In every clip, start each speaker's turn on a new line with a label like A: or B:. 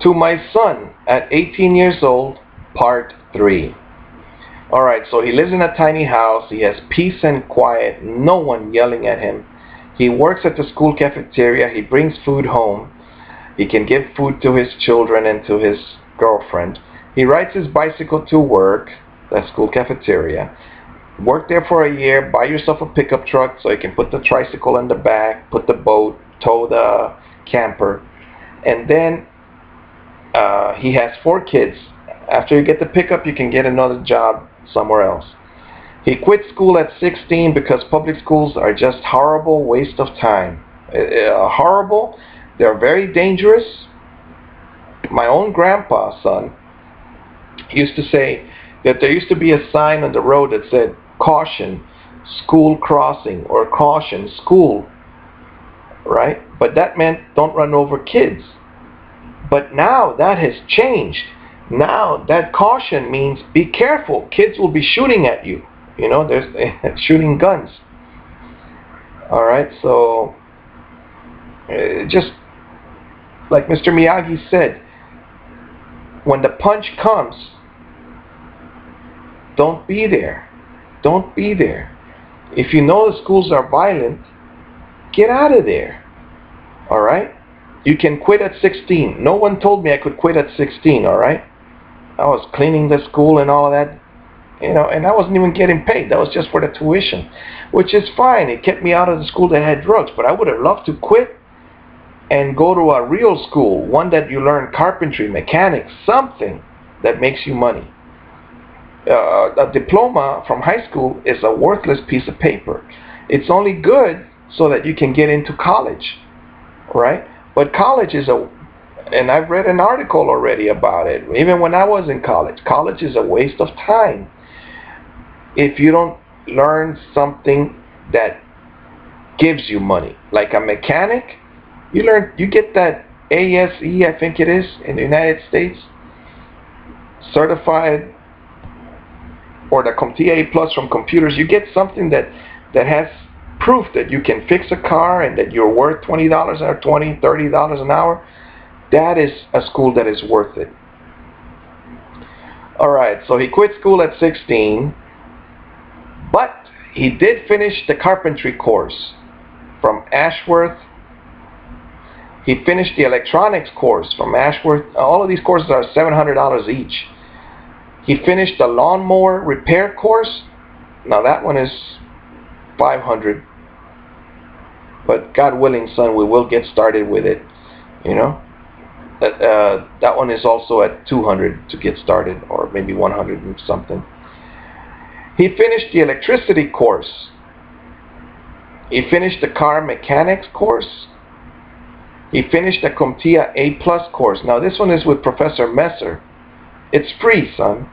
A: To my son at 18 years old, part 3. Alright, so he lives in a tiny house. He has peace and quiet, no one yelling at him. He works at the school cafeteria. He brings food home. He can give food to his children and to his girlfriend. He rides his bicycle to work, the school cafeteria. Work there for a year, buy yourself a pickup truck so you can put the tricycle in the back, put the boat, tow the camper. And then he has 4 kids. After you get the pickup, you can get another job somewhere else. He quit school at 16 because public schools are just horrible waste of time. Horrible. They're very dangerous. My own grandpa's son used to say that there used to be a sign on the road that said, "Caution, school crossing," or "Caution, school," right? But that meant don't run over kids. But now that has changed. Now that caution means be careful. Kids will be shooting at you. You know, there's shooting guns. All right, so just like Mr. Miyagi said, when the punch comes, don't be there. Don't be there. If you know the schools are violent, get out of there. All right? You can quit at 16. No one told me I could quit at 16, all right? I was cleaning the school and all of that, you know, and I wasn't even getting paid. That was just for the tuition, which is fine. It kept me out of the school that had drugs, but I would have loved to quit and go to a real school, one that you learn carpentry, mechanics, something that makes you money. A diploma from high school is a worthless piece of paper. It's only good so that you can get into college, right? But college is and I've read an article already about it, even when I was in college is a waste of time. If you don't learn something that gives you money, like a mechanic, you get that ASE, I think it is, in the United States, certified, or the CompTIA A+ from computers. You get something that has proof that you can fix a car and that you're worth $20 or $20, $30 an hour. That is a school that is worth it. Alright, so he quit school at 16, but he did finish the carpentry course from Ashworth. He finished the electronics course from Ashworth. All of these courses are $700 each. He finished the lawnmower repair course. Now that one is $500. But God willing, son, we will get started with it, you know. That one is also at $200 to get started, or maybe $100 and something. He finished the electricity course. He finished the car mechanics course. He finished the CompTIA A+ course. Now this one is with Professor Messer. It's free, son.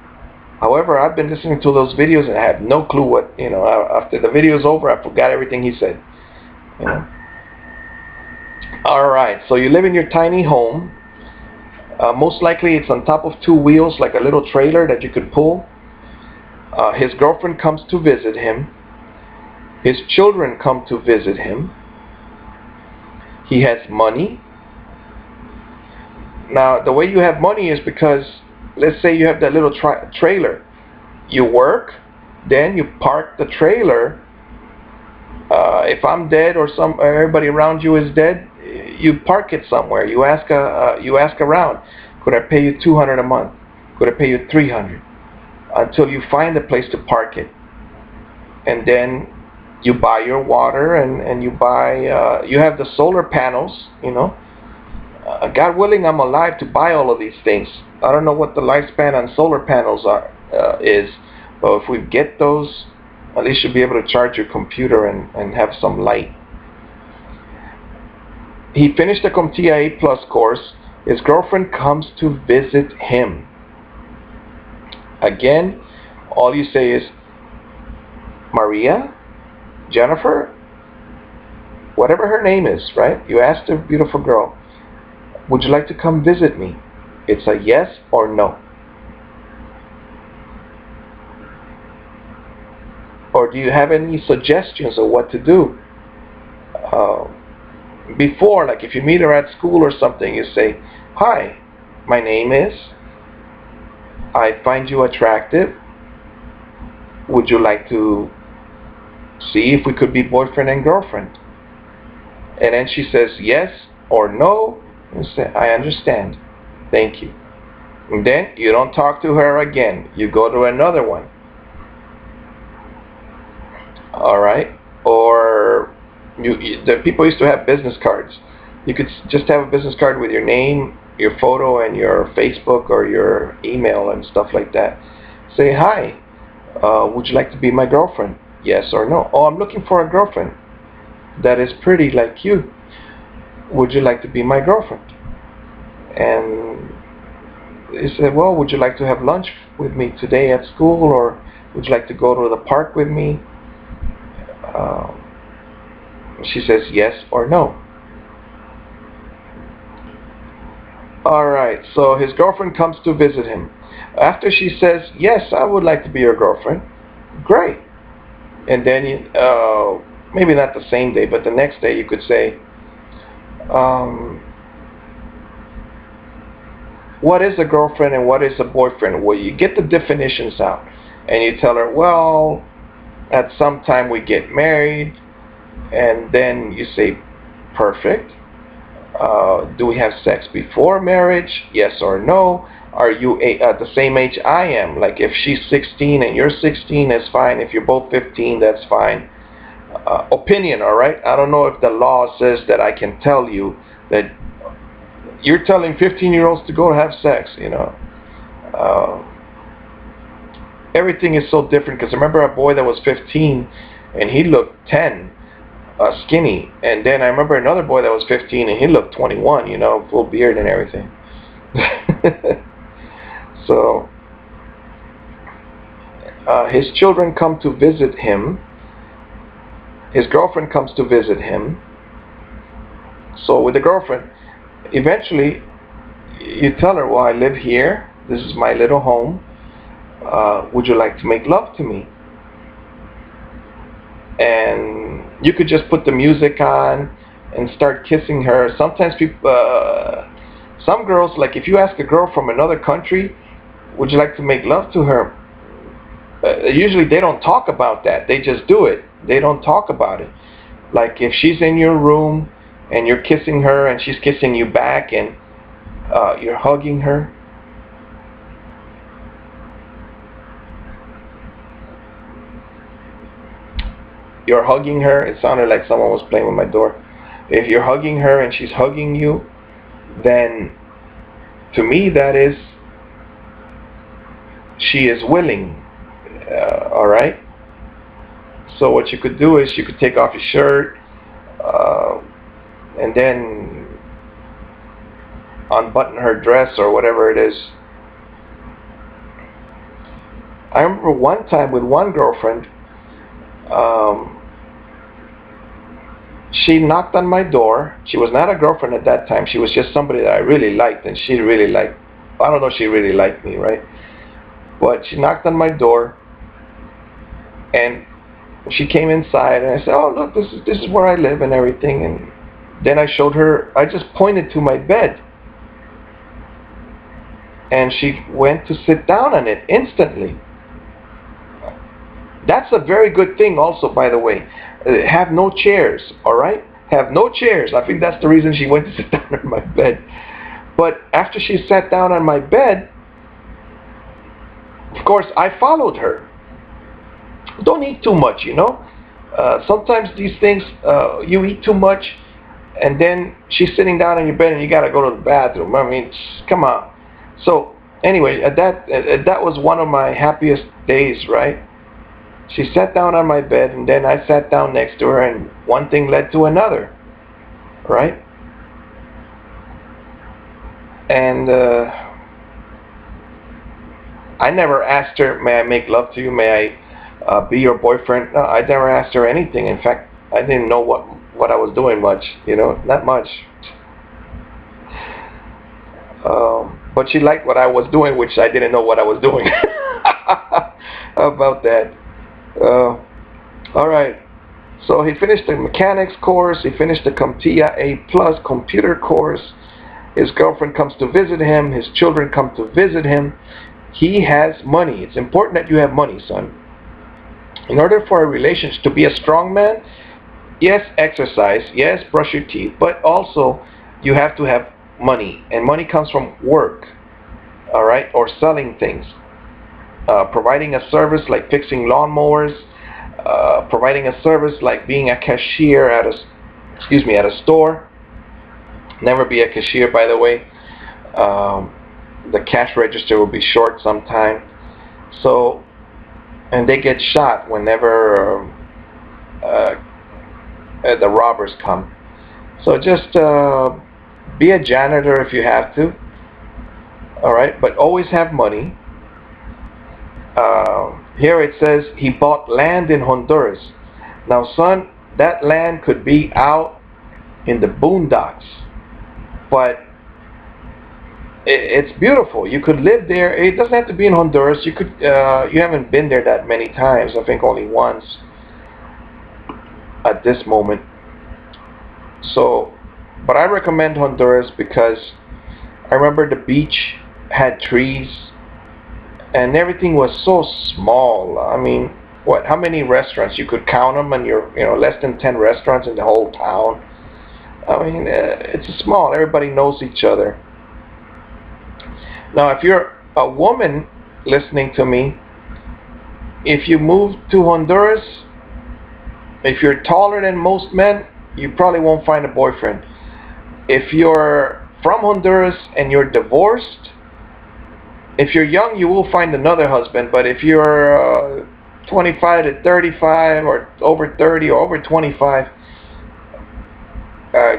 A: However, I've been listening to those videos and I have no clue what, you know, after the video's over, I forgot everything he said. You know? Alright, so you live in your tiny home. Most likely it's on top of 2 wheels, like a little trailer that you could pull. His girlfriend comes to visit him. His children come to visit him. He has money. Now, the way you have money is because, let's say you have that little trailer. You work, then you park the trailer. If I'm dead or everybody around you is dead, you park it somewhere. You ask around. Could I pay you $200 a month? Could I pay you $300? Until you find a place to park it, and then you buy your water and you buy. You have the solar panels. You know, God willing, I'm alive to buy all of these things. I don't know what the lifespan on solar panels is, but if we get those, at least you'll be able to charge your computer and have some light. He finished the CompTIA A+ course. His girlfriend comes to visit him. Again, all you say is, Maria, Jennifer, whatever her name is, right? You ask the beautiful girl, would you like to come visit me? It's a yes or no. Or do you have any suggestions of what to do? Before, like if you meet her at school or something, you say, hi, My name is, I find you attractive. Would you like to see if we could be boyfriend and girlfriend? And then she says yes or no. And say, I understand. Thank you. And then you don't talk to her again. You go to another one. All right. Or the people used to have business cards. You could just have a business card with your name, your photo, and your Facebook or your email and stuff like that. Say, hi, would you like to be my girlfriend? Yes or no. Oh, I'm looking for a girlfriend that is pretty like you. Would you like to be my girlfriend? And he said, well, would you like to have lunch with me today at school, or would you like to go to the park with me? She says yes or no. Alright, so his girlfriend comes to visit him. After she says, yes, I would like to be your girlfriend, great. And then, maybe not the same day, but the next day you could say, what is a girlfriend and what is a boyfriend? Well, you get the definitions out. And you tell her, well, at some time we get married. And then you say, perfect. Do we have sex before marriage? Yes or no? Are you at the same age I am? Like if she's 16 and you're 16, that's fine. If you're both 15, that's fine. Opinion, all right? I don't know if the law says that I can tell you that you're telling 15-year-olds to go have sex, you know. Everything is so different, because I remember a boy that was 15 and he looked 10. Skinny, and then I remember another boy that was 15 and he looked 21, you know, full beard and everything. So his children come to visit him. His girlfriend comes to visit him. So with the girlfriend, eventually you tell her, well, I live here, this is my little home, would you like to make love to me? And you could just put the music on and start kissing her. Sometimes people, some girls, like if you ask a girl from another country, would you like to make love to her? Usually they don't talk about that. They just do it. They don't talk about it. Like if she's in your room and you're kissing her and she's kissing you back and you're hugging her. You're hugging her. It sounded like someone was playing with my door. If you're hugging her and she's hugging you, then to me that is, she is willing. Alright? So what you could do is you could take off your shirt and then unbutton her dress or whatever it is. I remember one time with one girlfriend, she knocked on my door. She was not a girlfriend at that time. She was just somebody that I really liked, and she really liked, I don't know if she really liked me, right? But she knocked on my door, and she came inside, and I said, oh, look, this is where I live and everything. And then I showed her, I just pointed to my bed, and she went to sit down on it instantly. That's a very good thing also, by the way. Have no chairs, alright? Have no chairs. I think that's the reason she went to sit down on my bed. But after she sat down on my bed, of course, I followed her. Don't eat too much, you know? Sometimes these things, you eat too much, and then she's sitting down on your bed and you gotta go to the bathroom. I mean, come on. So, anyway, that was one of my happiest days, right? She sat down on my bed, and then I sat down next to her, and one thing led to another, right? And I never asked her, may I make love to you? May I be your boyfriend? No, I never asked her anything. In fact, I didn't know what I was doing much, you know, not much. But she liked what I was doing, which I didn't know what I was doing. How about that? Alright, so he finished the mechanics course, he finished the CompTIA A+ computer course, His girlfriend comes to visit him. His children come to visit him. He has money. It's important that you have money, son. In order for a relationship to be a strong man, yes, exercise, yes, brush your teeth, but also you have to have money. And money comes from work, all right, or selling things. Providing a service like fixing lawnmowers, providing a service like being a cashier at a store. Never be a cashier, by the way. The cash register will be short sometime. So, and they get shot whenever the robbers come. So just be a janitor if you have to. All right, but always have money. Here it says he bought land in Honduras. Now, son, that land could be out in the boondocks, but it's beautiful. You could live there. It doesn't have to be in Honduras. You could. You haven't been there that many times. I think only once at this moment. So, but I recommend Honduras because I remember the beach had trees and everything was so small. I mean, what? How many restaurants? You could count them, and you're less than 10 restaurants in the whole town. I mean, it's small. Everybody knows each other. Now, if you're a woman listening to me, if you move to Honduras, if you're taller than most men, you probably won't find a boyfriend. If you're from Honduras and you're divorced, if you're young, you will find another husband. But if you're 25 to 35 or over 30 or over 25,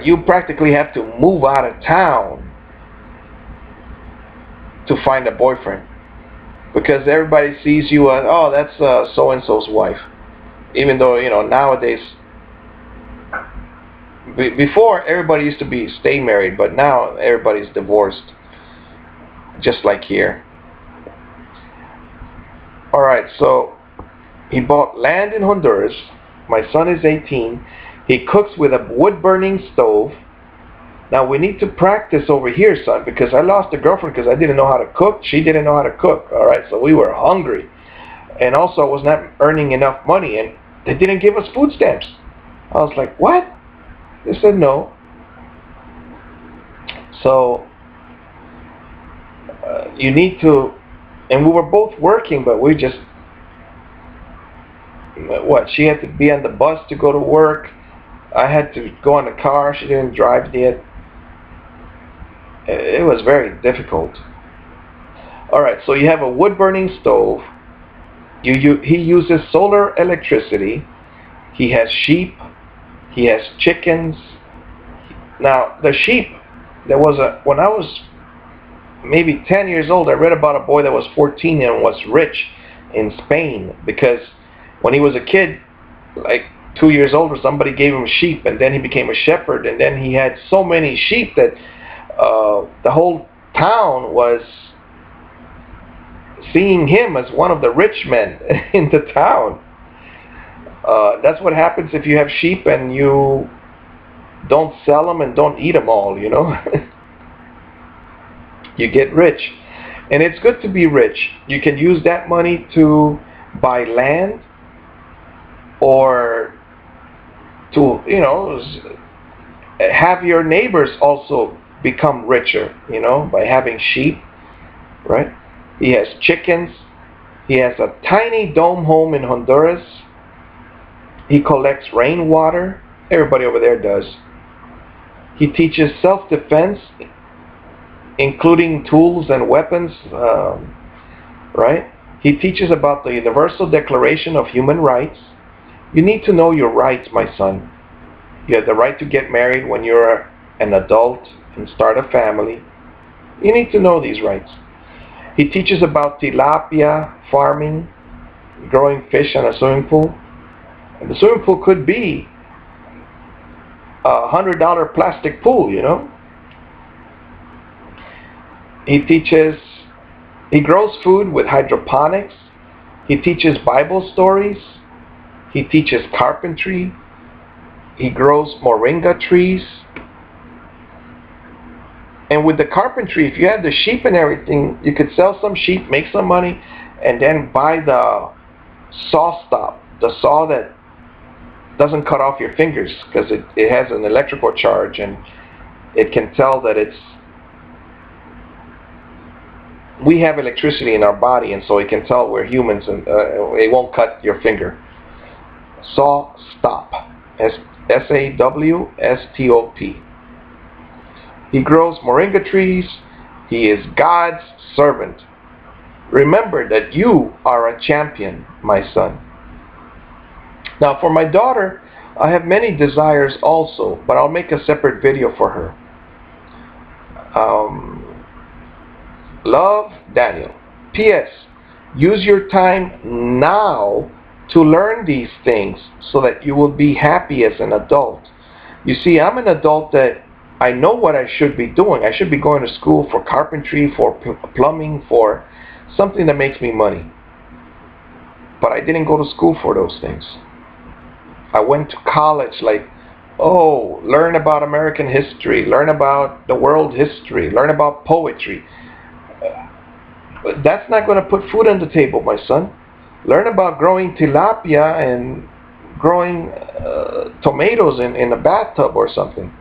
A: you practically have to move out of town to find a boyfriend, because everybody sees you as, oh, that's so-and-so's wife. Even though, nowadays, before everybody used to stay married, but now everybody's divorced, just like here. Alright, so he bought land in Honduras. My son is 18. He cooks with a wood-burning stove. Now, we need to practice over here, son, because I lost a girlfriend because I didn't know how to cook. She didn't know how to cook. Alright, so we were hungry. And also, I was not earning enough money, and they didn't give us food stamps. I was like, what? They said no. So, you need to, and we were both working, but we just, she had to be on the bus to go to work. I had to go in the car. She didn't drive yet. It was very difficult. Alright, so you have a wood-burning stove. He uses solar electricity. He has sheep. He has chickens. Now, the sheep, when I was maybe 10 years old, I read about a boy that was 14 and was rich in Spain, because when he was a kid, like 2 years old, or somebody gave him sheep, and then he became a shepherd, and then he had so many sheep that the whole town was seeing him as one of the rich men in the town. That's what happens if you have sheep and you don't sell them and don't eat them all, You get rich. And it's good to be rich. You can use that money to buy land, or to, have your neighbors also become richer, by having sheep, right? He has chickens. He has a tiny dome home in Honduras. He collects rainwater. Everybody over there does. He teaches self-defense, including tools and weapons, right? He teaches about the Universal Declaration of Human Rights. You need to know your rights, my son. You have the right to get married when you're an adult and start a family. You need to know these rights. He teaches about tilapia farming, growing fish in a swimming pool. And the swimming pool could be a $100 plastic pool, He grows food with hydroponics. He teaches Bible stories. He teaches carpentry. He grows moringa trees. And with the carpentry, if you had the sheep and everything, you could sell some sheep, make some money, and then buy the saw stop, the saw that doesn't cut off your fingers, because it has an electrical charge and it can tell that we have electricity in our body, and so it can tell we're humans, and it won't cut your finger. Saw stop. SAWSTOP. He grows moringa trees. He is God's servant. Remember that you are a champion, my son. Now for my daughter, I have many desires also, but I'll make a separate video for her. Love, Daniel. P.S. Use your time now to learn these things so that you will be happy as an adult. You see, I'm an adult that I know what I should be doing. I should be going to school for carpentry, for plumbing, for something that makes me money. But I didn't go to school for those things. I went to college like, oh, learn about American history, learn about the world history, learn about poetry. That's not going to put food on the table, my son. Learn about growing tilapia and growing tomatoes in a bathtub or something.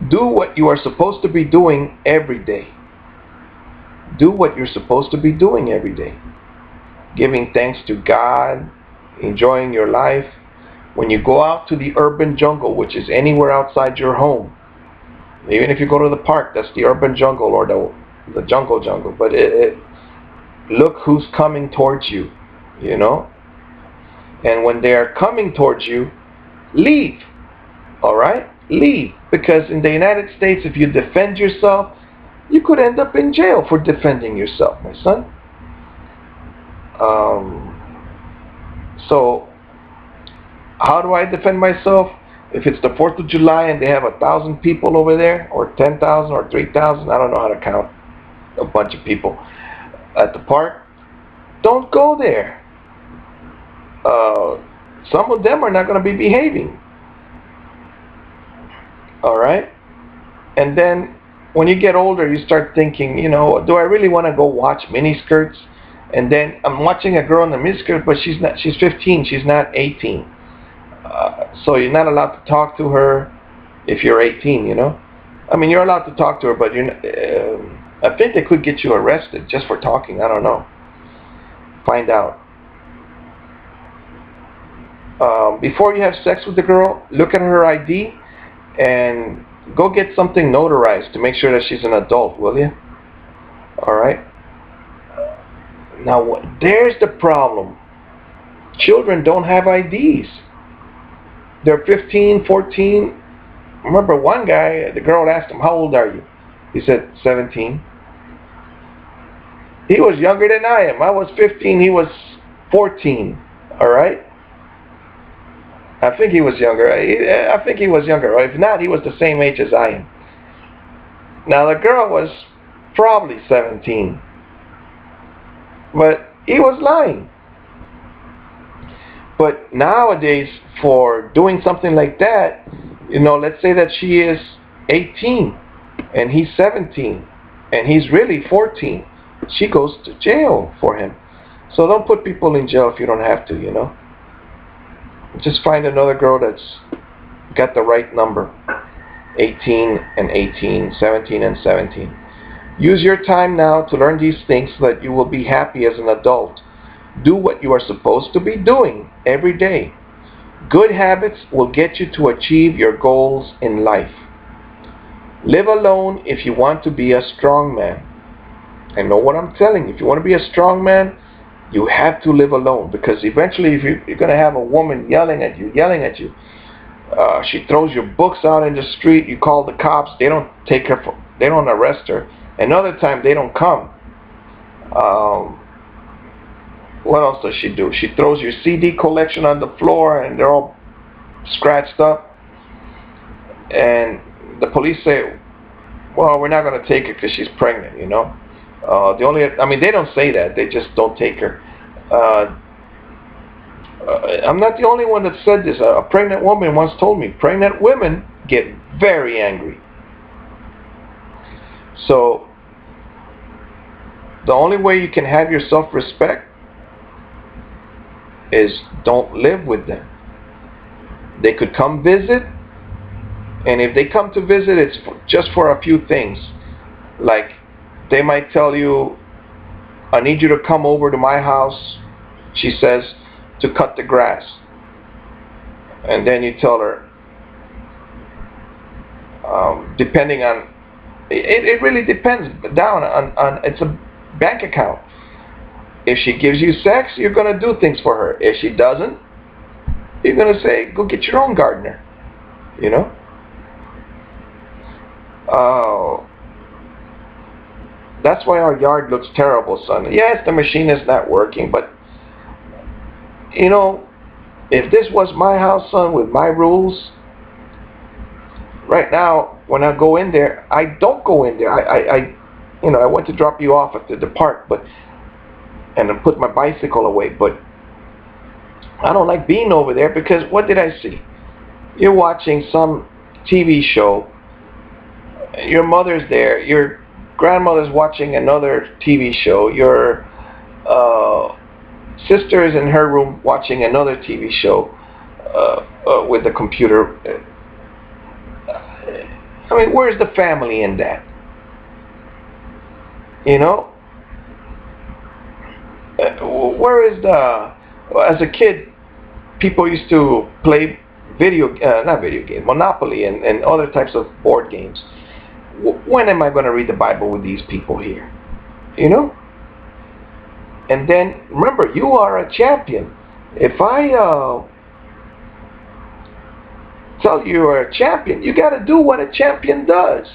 A: Do what you are supposed to be doing every day. Do what you're supposed to be doing every day. Giving thanks to God, enjoying your life. When you go out to the urban jungle, which is anywhere outside your home, even if you go to the park, that's the urban jungle or the jungle. But look who's coming towards you, you know. And when they are coming towards you, leave. All right? Leave. Because in the United States, if you defend yourself, you could end up in jail for defending yourself, my son. So, how do I defend myself? If it's the 4th of July and they have 1,000 people over there, or 10,000 or 3,000, I don't know how to count a bunch of people at the park, don't go there. Some of them are not going to be behaving. Alright? And then when you get older, you start thinking, you know, do I really want to go watch miniskirts? And then I'm watching a girl in a miniskirt, but she's 15, she's not 18. So you're not allowed to talk to her if you're 18, you know? I mean, you're allowed to talk to her, but I think they could get you arrested just for talking. I don't know. Find out. Before you have sex with the girl, look at her ID and go get something notarized to make sure that she's an adult, will you? Alright? Now, there's the problem. Children don't have IDs. They're 15, 14. Remember one guy, the girl asked him, how old are you? He said, 17. He was younger than I am. I was 15, he was 14. Alright? I think he was younger. I think he was younger. If not, he was the same age as I am. Now the girl was probably 17. But he was lying. But nowadays, for doing something like that, you know, let's say that she is 18 and he's 17 and he's really 14. She goes to jail for him. So don't put people in jail if you don't have to, you know. Just find another girl that's got the right number. 18 and 18, 17 and 17. Use your time now to learn these things so that you will be happy as an adult. Do what you are supposed to be doing every day. Good habits will get you to achieve your goals in life. Live alone if you want to be a strong man. I know what I'm telling you. If you want to be a strong man, you have to live alone, because eventually if you're going to have a woman yelling at you, she throws your books out in the street, you call the cops, they don't take her, they don't arrest her. Another time they don't come. What else does she do? She throws your CD collection on the floor and they're all scratched up. And the police say, well, we're not going to take her because she's pregnant, you know. They don't say that. They just don't take her. I'm not the only one that said this. A pregnant woman once told me, pregnant women get very angry. So the only way you can have your self-respect is don't live with them. They could come visit, and if they come to visit, it's just for a few things. Like, they might tell you, I need you to come over to my house, she says, to cut the grass. And then you tell her, depending on, it really depends down on, it's a bank account. If she gives you sex, you're going to do things for her. If she doesn't, you're going to say, go get your own gardener. You know? That's why our yard looks terrible, son. Yes, the machine is not working, but, you know, if this was my house, son, with my rules, right now, when I go in there, I don't go in there. I went to drop you off at the park, and then put my bicycle away, but I don't like being over there because what did I see? You're watching some TV show, your mother's there, your grandmother's watching another TV show, your sister is in her room watching another TV show with the computer. I mean, where's the family in that? You know? Where is the... As a kid, people used to play not video game, Monopoly and other types of board games. When am I going to read the Bible with these people here? You know? And then, remember, you are a champion. If I tell you you're a champion, you got to do what a champion does.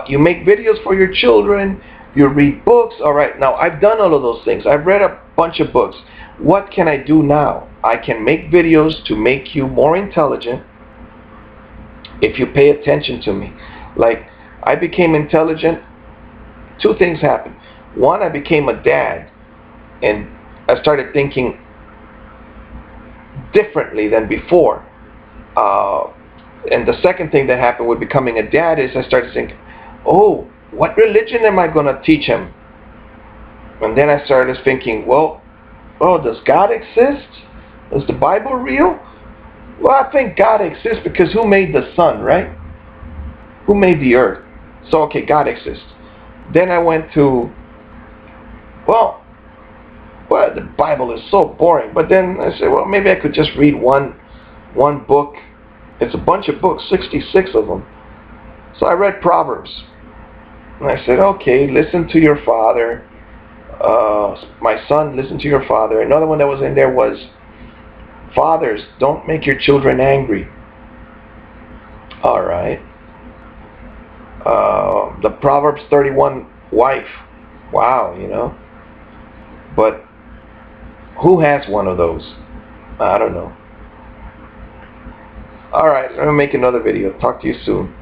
A: You make videos for your children. You read books. All right, now I've done all of those things. I've read a bunch of books. What can I do now? I can make videos to make you more intelligent if you pay attention to me. Like, I became intelligent. Two things happened. One, I became a dad, and I started thinking differently than before. And the second thing that happened with becoming a dad is I started thinking, oh, what religion am I going to teach him? And then I started thinking, well, does God exist? Is the Bible real? Well, I think God exists because who made the sun, right? Who made the earth? So, okay, God exists. Then I went to, well, the Bible is so boring. But then I said, well, maybe I could just read one book. It's a bunch of books, 66 of them. So I read Proverbs. And I said, okay, listen to your father. My son, listen to your father. Another one that was in there was, fathers, don't make your children angry. All right. The Proverbs 31 wife. Wow, you know. But who has one of those? I don't know. All right, I'm going to make another video. Talk to you soon.